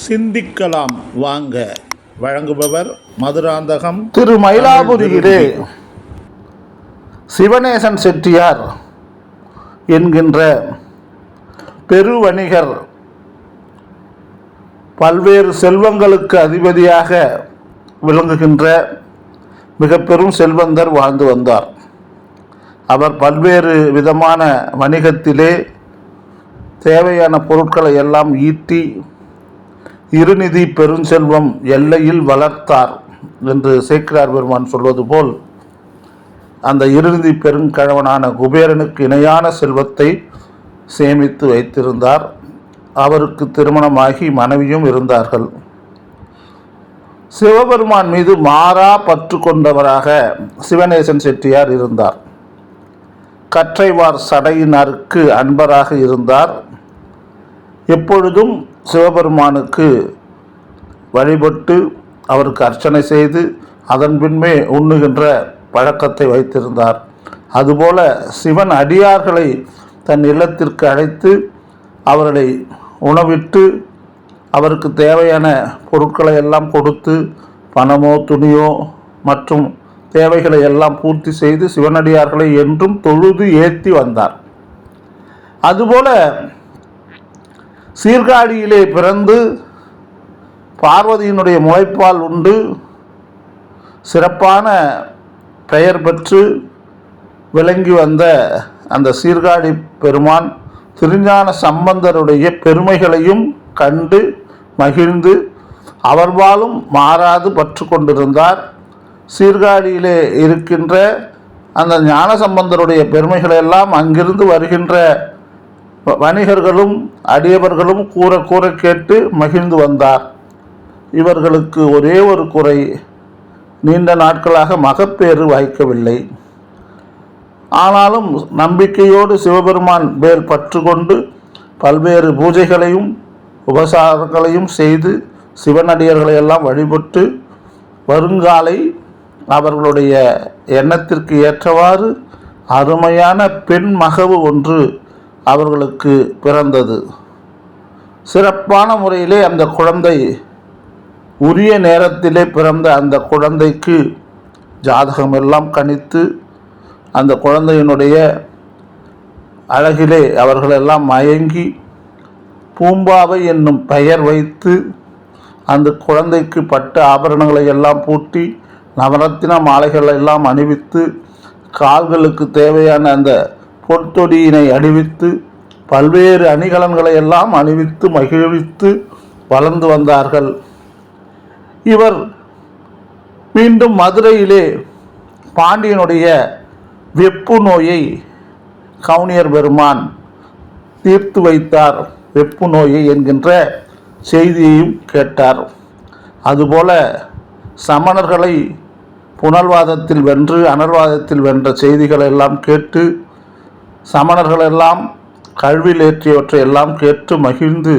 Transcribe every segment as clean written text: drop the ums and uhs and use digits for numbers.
சிந்திக்கலாம் வாங்க. வழங்குபவர் மதுராந்தகம் திரு மயிலாபுரியிலே சிவநேசன் செட்டியார் என்கின்ற பெருவணிகர் பல்வேறு செல்வங்களுக்கு அதிபதியாக விளங்குகின்ற மிக பெரும் செல்வந்தர் வாழ்ந்து வந்தார். அவர் பல்வேறு விதமான வணிகத்திலே தேவையான பொருட்களை எல்லாம் ஈட்டி இருநிதி பெருஞ்செல்வம் எல்லையில் வளர்த்தார் என்று சேக்கிழார் பெருமான் சொல்வது போல் அந்த இருநிதி பெருங்கழவனான குபேரனுக்கு இணையான செல்வத்தை சேமித்து வைத்திருந்தார். அவருக்கு திருமணமாகி மனைவியும் இருந்தார்கள். சிவபெருமான் மீது மாறா பற்று கொண்டவராக சிவநேசன் செட்டியார் இருந்தார். கற்றைவார் சடையினருக்கு அன்பராக இருந்தார். எப்பொழுதும் சிவபெருமானுக்கு வழிபட்டு அவருக்கு அர்ச்சனை செய்து அதன் பின்பே உண்ணுகின்ற பழக்கத்தை வைத்திருந்தார். அதுபோல சிவன் அடியார்களை தன் இல்லத்திற்கு அழைத்து அவர்களை உணவிட்டு அவருக்கு தேவையான பொருட்களை எல்லாம் கொடுத்து பணமோ துணியோ மற்றும் தேவைகளை எல்லாம் பூர்த்தி செய்து சிவனடியார்களை என்றும் தொழுது ஏற்றி வந்தார். அதுபோல சீர்காழியிலே பிறந்து பார்வதியினுடைய முளைப்பால் உண்டு சிறப்பான பெயர் பெற்று விளங்கி வந்த அந்த சீர்காழி பெருமான் திருஞான சம்பந்தருடைய பெருமைகளையும் கண்டு மகிழ்ந்து அவர்பாலும் மாறாது பற்று கொண்டிருந்தார். சீர்காழியிலே இருக்கின்ற அந்த ஞான சம்பந்தருடைய பெருமைகளெல்லாம் அங்கிருந்து வருகின்ற வணிகர்களும் அடியவர்களும் கூற கேட்டு மகிழ்ந்து வந்தார். இவர்களுக்கு ஒரே ஒரு குறை, நீண்ட நாட்களாக மகப்பேறு வாய்க்கவில்லை. ஆனாலும் நம்பிக்கையோடு சிவபெருமான் மேல் பற்று கொண்டு பல்வேறு பூஜைகளையும் உபசாரங்களையும் செய்து சிவனடியர்களை எல்லாம் வழிபட்டு வருங்காலை அவர்களுடைய எண்ணத்திற்கு ஏற்றவாறு அருமையான பெண் மகவு ஒன்று அவர்களுக்கு பிறந்தது. சிறப்பான முறையிலே அந்த குழந்தை உரிய நேரத்திலே பிறந்த அந்த குழந்தைக்கு ஜாதகமெல்லாம் கணித்து அந்த குழந்தையினுடைய அழகிலே அவர்களெல்லாம் மயங்கி பூம்பாவை என்னும் பெயர் வைத்து அந்த குழந்தைக்கு பட்டு ஆபரணங்களை எல்லாம் பூட்டி நவரத்தின மாலைகளை எல்லாம் அணிவித்து கால்களுக்கு தேவையான அந்த பொற்தொடியினை அணிவித்து பல்வேறு அணிகலன்களை எல்லாம் அணிவித்து மகிழ்வித்து வளர்ந்து வந்தார்கள். இவர் மீண்டும் மதுரையிலே பாண்டியனுடைய வெப்பு நோயை கவுனியர் பெருமான் தீர்த்து வைத்தார். வெப்பு நோயை என்கின்ற செய்தியையும் கேட்டார். அதுபோல சமணர்களை புனல்வாதத்தில் வென்று அனல்வாதத்தில் வென்ற செய்திகளை எல்லாம் கேட்டு சமணர்களெல்லாம் கல்வியில் ஏற்றியவற்றை எல்லாம் கேட்டு மகிழ்ந்து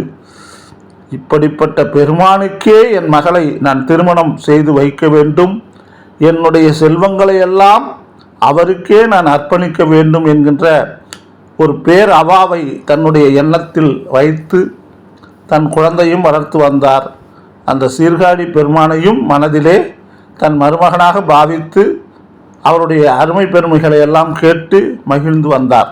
இப்படிப்பட்ட பெருமானுக்கே என் மகளை நான் திருமணம் செய்து வைக்க வேண்டும், என்னுடைய செல்வங்களை எல்லாம் அவருக்கே நான் அர்ப்பணிக்க வேண்டும் என்கின்ற ஒரு பேர் அவாவை தன்னுடைய எண்ணத்தில் வைத்து தன் குழந்தையும் வளர்த்து வந்தார். அந்த சீர்காழி பெருமானையும் மனதிலே தன் மருமகனாக பாவித்து அவருடைய அருமை பெருமைகளை எல்லாம் கேட்டு மகிழ்ந்து வந்தார்.